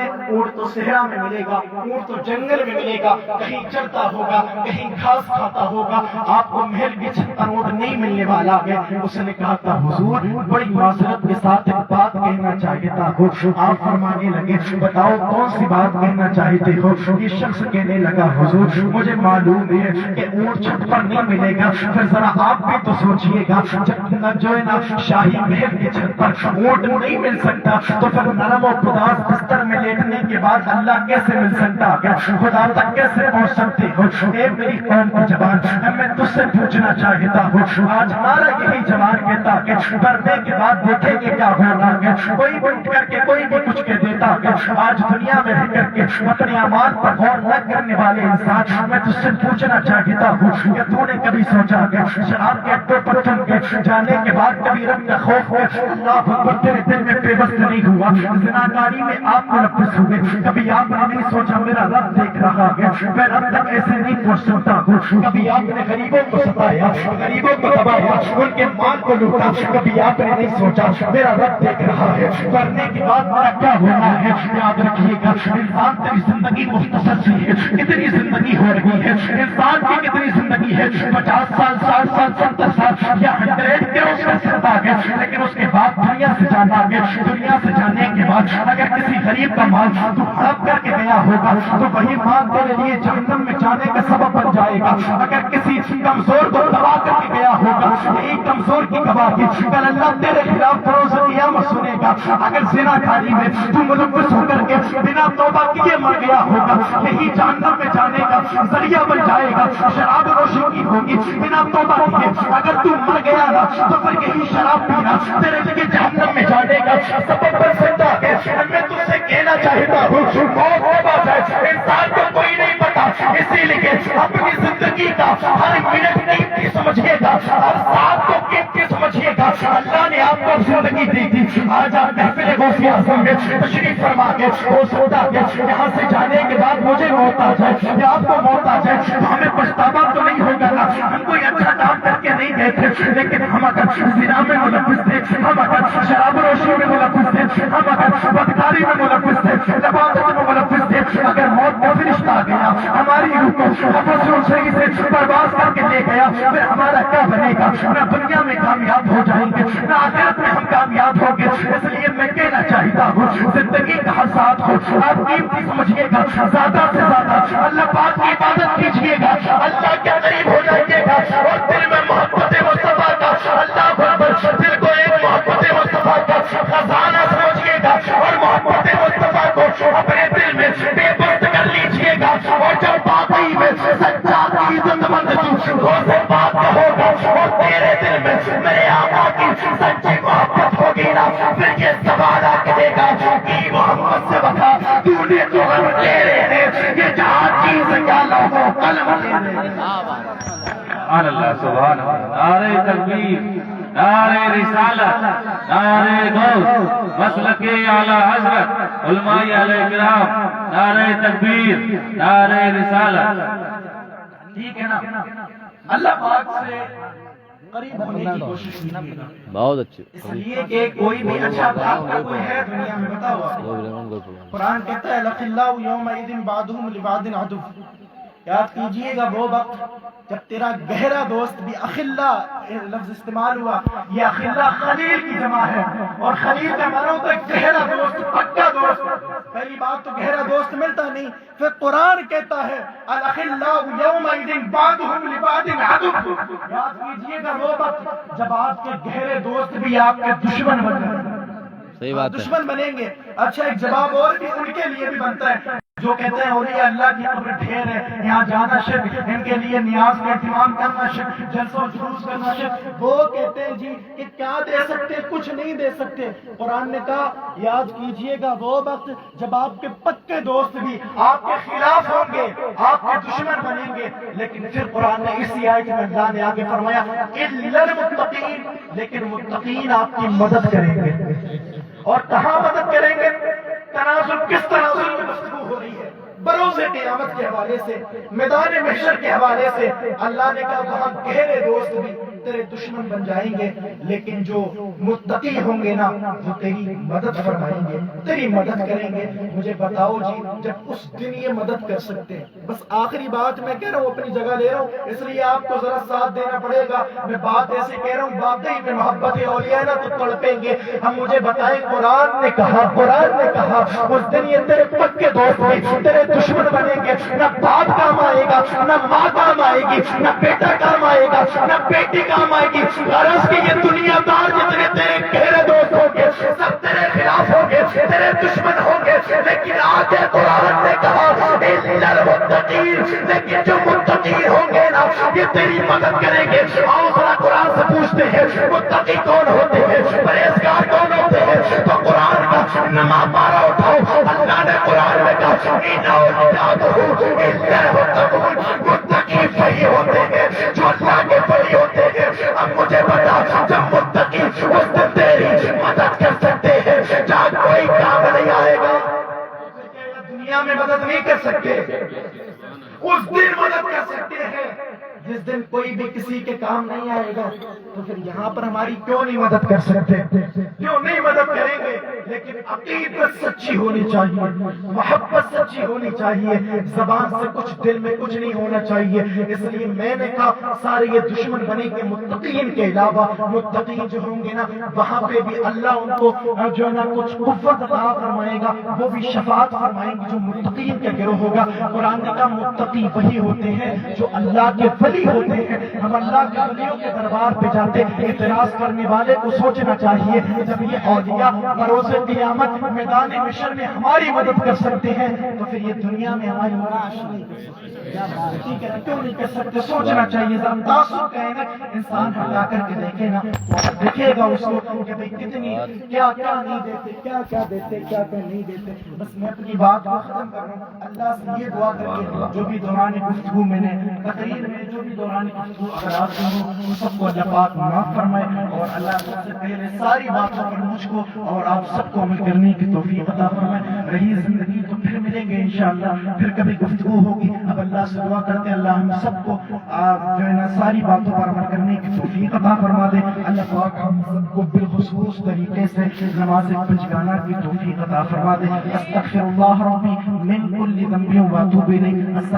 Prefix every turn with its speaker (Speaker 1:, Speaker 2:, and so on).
Speaker 1: والے اونٹ تو صحرا میں ملے گا، اونٹ تو جنگل میں ملے گا، کہیں چلتا ہوگا، کہیں گھاس کھاتا ہوگا، آپ کو محل کی چھت پر اونٹ نہیں ملنے والا ہے۔ اس نے کہا تھا حضور بڑی معذرت کے ساتھ ایک بات کہنا چاہتا ہوں۔ آپ فرمانے لگے بتاؤ کون سی بات کہنا چاہتے ہو؟ یہ شخص کہنے لگا حضور مجھے معلوم ہے کہ اونٹ چھت پر نہیں ملے گا، پھر ذرا آپ بھی تو سوچئے گا جب جو ہے نا شاہی محل کی چھت پر اونٹ نہیں مل سکتا تو پھر نرم و پداس بستر میں لیٹنے کے بعد اللہ کیسے مل سکتا ہے؟ خدا تک کیسے پہنچ سکتے ہو؟ اے میری قوم کی جوان، میں تجھ سے پوچھنا چاہتا ہوں، آج ہمارا یہی جوان کہتا ہے مرنے کے بعد دیکھیں گے کیا ہونا ہے، کوئی بھی اٹھ کر کے کوئی بھی کچھ کہہ دیتا ہے۔ آج دنیا میں رہ کر کے اپنے اعمال پر غور نہ کرنے والے انسان، میں تجھ سے پوچھنا چاہتا ہوں کہ تو نے کبھی سوچا کہ شراب کے اڈوں پر تم کے جانے کے بعد کبھی رب کا خوف ہے اللہ اکبر تیرے دل میں پیوست نہیں ہوا؟ زناکاری میں آپ ملوث ہوئے، کبھی آپ نے نہیں سوچا میرا رب دیکھ رہا ہے، میں رب تک ایسے نہیں پہنچ سکتا ہوں؟ کبھی آپ نے غریبوں کو ستایا، غریبوں کو دبایا، ان کے مال کو لوٹا، کبھی آپ نے نہیں سوچا میرا رب دیکھ رہا ہے، مرنے کے بعد میرا کیا ہونا ہے؟ یاد رکھیے گا انسان تیری زندگی مختصر سی ہے، کتنی زندگی ہو رہی ہے انسان کی، کتنی زندگی ہے 50 سال 60 سال 70 سال یا 100 کے اس کا سرتا ہے، لیکن اس کے بعد دنیا سے جانا ہے۔ دنیا سے جانے کے بعد اگر کسی غریب کا مال تو ہڑپ کر کے گیا ہوگا تو وہی مال تیرے لیے جہنم میں جانے کا سبب بن جائے گا۔ اگر کسی کمزور کو دبا کر کے گیا ہوگا، یہی کمزور کی گواہی کل اللہ تیرے خلاف فروز قیامت سنے گا۔ اگر زنا کاری میں تو ملوث ہو کر کے بنا توبہ کیے مر گیا ہوگا، یہی جہنم میں جانے کا ذریعہ بن جائے گا۔ شراب نوشی کی ہوگی بنا توبہ کیے، اگر تو مر گیا نا تو پھر یہی شراب پینا تیرے لیے جہنم میں جانے کا سبب بن سکتا ہے۔ میں تجھ سے کہنا چاہتا ہوں موت کے بعد انسان کو کوئی نہیں پتا، اسی لیے اپنی زندگی کا ہر منٹ قیمتی سمجھیے گا، ہر ساتھ کو قیمتی سمجھیے گا۔ اللہ نے آپ کو زندگی دی تھی، آج آپ محفل غوث اعظم میں تشریف فرما کے ہو سکتا ہے یہاں سے جانے کے بعد مجھے موت آ جائے یا آپ کو موت آ جائے تو ہمیں پچھتاوا تو نہیں ہوگا نا؟ ہم کوئی اچھا کام کر کے نہیں گئے تھے، لیکن ہم اگر زنا میں ملوث تھے، ہم اگر شراب نوشی میں ملوث تھے، ہم اگر بدکاری میں ملوث تھے، لبادت میں ملوث تھے، اگر موت کا فرشتہ آ گیا ہماری روح کو نفس صحیح سے پرواز کر کے لے گیا، پھر ہمارا کیا بنے گا؟ نہ دنیا میں کامیاب ہو جائیں گے نہ آخرت میں ہم کامیاب ہوں گے۔ اس لیے میں کہنا چاہتا ہوں زندگی کا ہر ساتھ ہو آپ قیمتی سمجھیے گا، زیادہ سے زیادہ اللہ پاک کی عبادت کیجیے گا، اللہ کے قریب ہو جائیے گا، اور دل میں محبت مصطفیٰ کا اللہ اکبر، دل کو ایک محبت مصطفیٰ کا خزانہ سمجھیے گا اور محبت مصطفیٰ کو اپنے دل میں بے بس کر لیجیے گا، اور جب باقی میں سچا عزت مند روزے بات ہوگا اور تیرے دل میں میرے آقا کی سچی محبت ہوگی نا، پھر یہ سوال کہے گا کہ محمد سے بتا تو نے تو ہم تیرے ہیں، یہ جہاں چیز کیا لوگوں قلم
Speaker 2: سبحان اللہ سبحان اللہ، نعرہ تکبیر، نعرہ رسالت، نعرہ غوث، مسلک اعلی حضرت، علماء علیہ کرام، نعرہ تکبیر، نعرہ رسالت۔
Speaker 1: ٹھیک ہے نا؟ اللہ پاک سے قریب ہونے کی کوشش کیجیے گا،
Speaker 3: بہت اچھے۔
Speaker 1: اس لیے کہ کوئی بھی اچھا کام کا کوئی ہے دنیا میں بتاؤ؟ قرآن کہتا ہے لَخِلَّهُ يَوْمَئِذٍ بَعْضُهُمْ لِبَعْضٍ عَدُوٌّ۔ یاد کیجئے گا وہ وقت جب تیرا گہرا دوست بھی اخلا لفظ استعمال ہوا، یہ اخلا خلیل کی جمع ہے، اور خلیل کا معنی ہوتا ہے گہرا دوست، پکا دوست۔ پہلی بات تو گہرا دوست ملتا نہیں، پھر قرآن کہتا ہے الاخلاء یومئذ بعضهم لبعض عدو۔ یاد کیجئے گا وہ وقت جب آپ کے گہرے دوست بھی آپ کے دشمن بن جائیں گے،
Speaker 3: صحیح بات ہے،
Speaker 1: دشمن بنیں گے۔ اچھا ایک جواب اور بھی ان کے لیے بھی بنتا ہے جو کہتے ہیں اولیاء اللہ کی قبر ڈھیر ہے، یہاں جانا شرک، ان کے لیے نیاز کا اہتمام کرنا شرک، جلسہ و جلوس کرنا شرک۔ وہ کہتے ہیں جی کہ کیا دے سکتے، کچھ نہیں دے سکتے۔ قرآن نے کہا یاد کیجئے گا وہ وقت جب آپ کے پکے دوست بھی آپ کے خلاف ہوں گے، آپ کے دشمن بنیں گے، لیکن پھر قرآن نے اسی آیت میں اللہ نے آگے فرمایا الا المتقین، لیکن متقین آپ کی مدد کریں گے۔ اور کہاں مدد کریں گے؟ تنازل، کس تنازل میں گفتگو ہو رہی ہے؟ بروز قیامت کے حوالے سے، میدان محشر کے حوالے سے۔ اللہ نے کہا وہاں گہرے دوست بھی تیرے دشمن بن جائیں گے، لیکن جو متقی ہوں گے نا وہ تیری مدد فرمائیں گے، تیری مدد کریں گے۔ مجھے بتاؤ جی جب اس دن یہ مدد کر سکتے ہیں۔ بس آخری بات میں کہہ رہا ہوں، اپنی جگہ لے رہا ہوں، اس لیے آپ کو ذرا ساتھ دینا پڑے گا۔ میں بات ایسے کہہ رہا ہوں، واقعی میں محبت اولیاء نا تو تڑپیں گے ہم۔ مجھے بتائیں قرآن نے کہا اس دن یہ تیرے پکے دوست بھی تیرے دشمن بنیں گے، نہ باپ کام آئے گا، نہ ماں کام آئے گی، نہ بیٹا کام آئے گا، نہ بیٹی کام آئے گی۔ غرض کی یہ دنیا دار جتنے تیرے گہرے دوست ہوں گے سب تیرے خلاف ہوں گے، تیرے دشمن ہوں گے، لیکن آج قرآن نے کہا اِنَّ الْمُتَّقِينَ، لیکن جو متقی ہوں گے نا یہ تیری مدد کریں گے۔ آؤ ذرا قرآن سے پوچھتے ہیں متقی کون ہوتے ہیں، پرہیزگار کون ہوتے ہیں؟ تو قرآن کا نماز پارا اٹھاؤ، اللہ نے قرآن میں کہا متقی وہی ہوتے ہیں جو اللہ کے ولی ہوتے ہیں۔ اب مجھے بتا جب متقی اس دن تیری مدد کر سکتے ہیں جہاں کوئی کام نہیں آئے گا، دنیا میں مدد نہیں کر سکتے، اس دن مدد کر سکتے ہیں جس دن کوئی بھی کسی کے کام نہیں آئے گا۔ تو پھر یہاں پر ہماری کیوں نہیں مدد کر سکتے، کیوں نہیں مدد کریں گے؟ لیکن عقیدت سچی ہونی چاہیے، محبت سچی ہونی چاہیے، زبان سے کچھ دل میں کچھ نہیں ہونا چاہیے۔ اس لیے میں نے کہا سارے یہ دشمن بنے کے متقین کے علاوہ متقین جو ہوں گے نا وہاں پہ بھی اللہ ان کو جو ہے نا کچھ قوت عطا فرمائے گا، وہ بھی شفاعت فرمائیں گے جو متقین کا گروہ ہوگا۔ قرآن نے کہا متقی وہی ہوتے ہیں جو اللہ کے ولی ہوتے ہیں۔ ہم اللہ کے ولیوں کے دربار پہ جاتے، اعتراض کرنے والے کو سوچنا چاہیے جب یہ اولیاء بروز قیامت میدان محشر میں ہماری مدد کر سکتے ہیں تو پھر یہ دنیا میں ہماری کیوں نہیں کر سکتے؟ سوچنا چاہیے، ذرا تاثر کہیں نا انسان ہٹا کر کے دیکھے نا، دیکھے گا اس کو کہ بھئی کتنی کیا کیا نہیں دیتے، کیا کیا دیتے، کیا کیا نہیں دیتے۔ بس میں اپنی بات کو ختم کر رہا ہوں، اللہ سے یہ دعا کر کے جو بھی دوران گفتگو میں نے تقریر میں جو بھی دوران گفتگو اگر آپ ہوں سب کو اللہ پاک معاف فرمائے، اور اللہ سب سے پہلے ساری باتوں پر مجھ کو اور آپ سب کو عمل کرنے کی توفیق عطا فرمائے۔ رہی زندگی تو پھر ملیں گے انشاءاللہ، پھر کبھی گفتگو ہوگی۔ اب اللہ سے دعا کرتے ہیں اللہ ہم سب کو جو ہے نا ساری باتوں پر عمل کرنے کی توفیق عطا فرما دے۔ اللہ پاک ہم سب کو بالخصوص طریقے سے نماز پنجگانہ کی توفیق عطا فرما دے۔ استغفر اللہ ربی من کل ذنب و اتوب الیہ۔